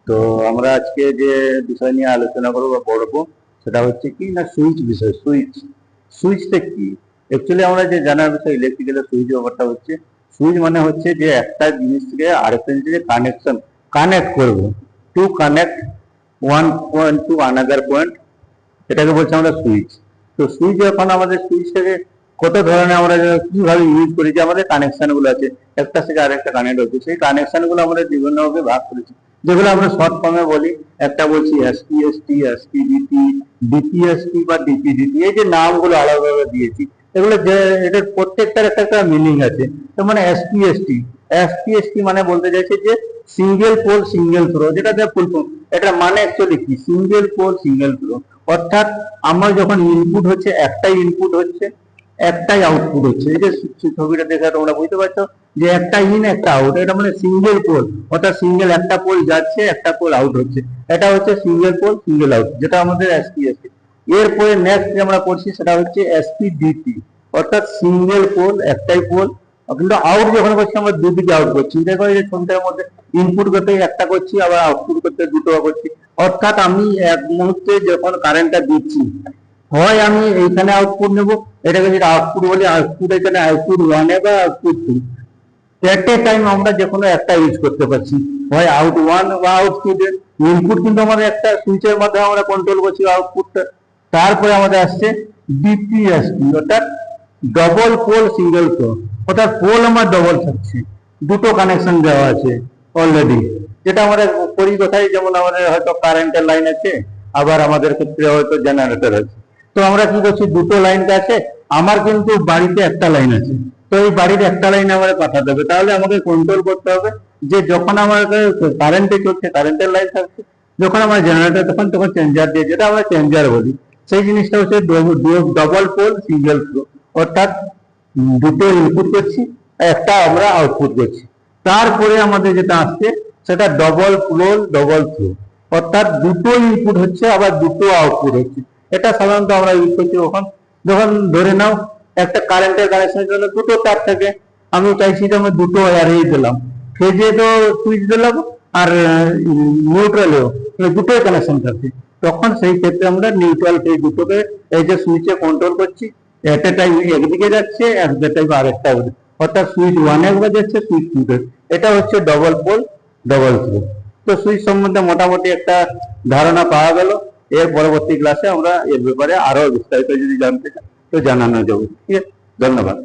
তো আমরা আজকে যে বিষয় নিয়ে আলোচনা করবো বা পড়বো সেটা হচ্ছে কি না সুইচ বিষয়। সুইচটা কি? অ্যাকচুয়ালি আমরা যে জানার বিষয় ইলেকট্রিক্যাল সুইচ ব্যাপারটা হচ্ছে, সুইচ মানে হচ্ছে যে একটা জিনিস থেকে আরেকটা জিনিসকে কানেক্ট করবো, to connect one point to another point, এটাকে বলছি আমরা সুইচ। তো সুইচ এখন আমাদের সুইচটাকে কত ধরনের আমরা কিভাবে ইউজ করি, যে আমাদের কানেকশন গুলো আছে একটা থেকে আরেকটা কানেক্ট হচ্ছে, সেই কানেকশন গুলো আমরা বিভিন্নভাবে ভাগ করেছি, যেগুলো আমরা শর্ট ফর্মে বলি। একটা বলছি এসপিএসটি, এসপিডিটি, ডিপিএসটি বা ডিপিডিটি, এই যে নামগুলো আলাদাভাবে দিয়েছি, এগুলো যে এটার প্রত্যেকটার একটা একটা মিনিং আছে। তো মানে এসপিএসটি, এসপিএসটি মানে বলতে চাইছে যে সিঙ্গেল পোল সিঙ্গেল থ্রো, যেটা ফুল ফর্ম। এটা মানে অ্যাকচুয়ালি কি, সিঙ্গেল পোল সিঙ্গেল থ্রো, অর্থাৎ আমার যখন ইনপুট হচ্ছে একটাই ইনপুট হচ্ছে, একটাই আউটপুট হচ্ছে। এই যে ছবিটা দেখে তোমরা বুঝতে পারছো যে একটা ইন একটা আউট, এটা মানে সিঙ্গেল পোল, অর্থাৎ সিঙ্গেল একটা পোল যাচ্ছে একটা পোল আউট হচ্ছে, এটা হচ্ছে সিঙ্গেল পোল সিঙ্গেল আউট, যেটা আমাদের এসপিএসটি। এরপরে নেক্সট যে আমরা করছি সেটা হচ্ছে এসপিডিটি, অর্থাৎ সিঙ্গেল পোল একটাই পোল, কিন্তু আউট যখন করছি আমরা দুদিকে আউট করছি। দেখো এই যে ছবিটার মধ্যে ইনপুট করতে একটা করছি, আবার আউটপুট করতে দুটো করছি, অর্থাৎ আমি এক মুহূর্তে যখন কারেন্টটা দিচ্ছি, হয় আমি এইখানে আউটপুট নেব, এটাকে যেটা আউটপুট বলি, আউটপুট এখানে আউটপুট ওয়ানে বা output two, at a time আমরা যে কোনো একটা ইউজ করতে পারছি, হয় আউট ওয়ান বা আউটপুট। ইনপুট কিন্তু আমাদের একটা সুইচের মাধ্যমে আমরা কন্ট্রোল করছি আউটপুটটা। তারপরে আমাদের আসছে ডিপিএসপি, অর্থাৎ ডবল পোল সিঙ্গেল থ্রো, অর্থাৎ পোল আমার ডবল থাকছে, দুটো কানেকশন দেওয়া আছে অলরেডি। যেটা আমাদের করি কোথায়, যেমন আমাদের হয়তো কারেন্টের লাইন আছে, আবার আমাদের ক্ষেত্রে হয়তো জেনারেটর আছে। তো আমরা কি করছি, দুটো লাইনটা আছে, আমার কিন্তু বাড়িতে একটা লাইন আছে, তো এই বাড়ির একটা লাইন আমাকে পাঠাতে হবে। তাহলে আমাকে কন্ট্রোল করতে হবে যে যখন আমার কারেন্টে চলছে কারেন্টের লাইন থাকছে, যখন আমার জেনারেটর তখন তখন চেঞ্জার দিয়ে, যেটা আমরা চেঞ্জার বলি, সেই জিনিসটা হচ্ছে ডবল পোল সিঙ্গেল থ্রো, অর্থাৎ দুটো ইনপুট করছি, একটা আমরা আউটপুট করছি। তারপরে আমাদের যেটা আসছে সেটা ডবল পোল ডবল থ্রো, অর্থাৎ দুটো ইনপুট হচ্ছে আবার দুটো আউটপুট হচ্ছে। এটা সাধারণত আমরা ইউজ করছি কখন, যখন ধরে নাও একটা কারেন্টের কানেকশনের জন্য দুটো তার থাকে, আমি চাইছি যে আমি দুটো ওয়্যারেই দিলাম, ফেজে তো সুইচ দিলাম আর নিউট্রালেও, দুটোই কানেকশন থাকে, তখন সেই ক্ষেত্রে আমরা নিউট্রাল ফেজ দুটোকে এই যে সুইচে কন্ট্রোল করছি, এট এ টাইম একদিকে যাচ্ছে, এট এ টাইম আরেকটা, অর্থাৎ সুইচ ওয়ানে একবার যাচ্ছে সুইচ টুতে। এটা হচ্ছে ডবল পোল ডবল থ্রো। তো সুইচ সম্বন্ধে মোটামুটি একটা ধারণা পাওয়া গেল। এর পরবর্তী ক্লাসে আমরা এর ব্যাপারে আরো বিস্তারিত যদি জানতে চাই তো জানানো যাবে। ঠিক আছে, ধন্যবাদ।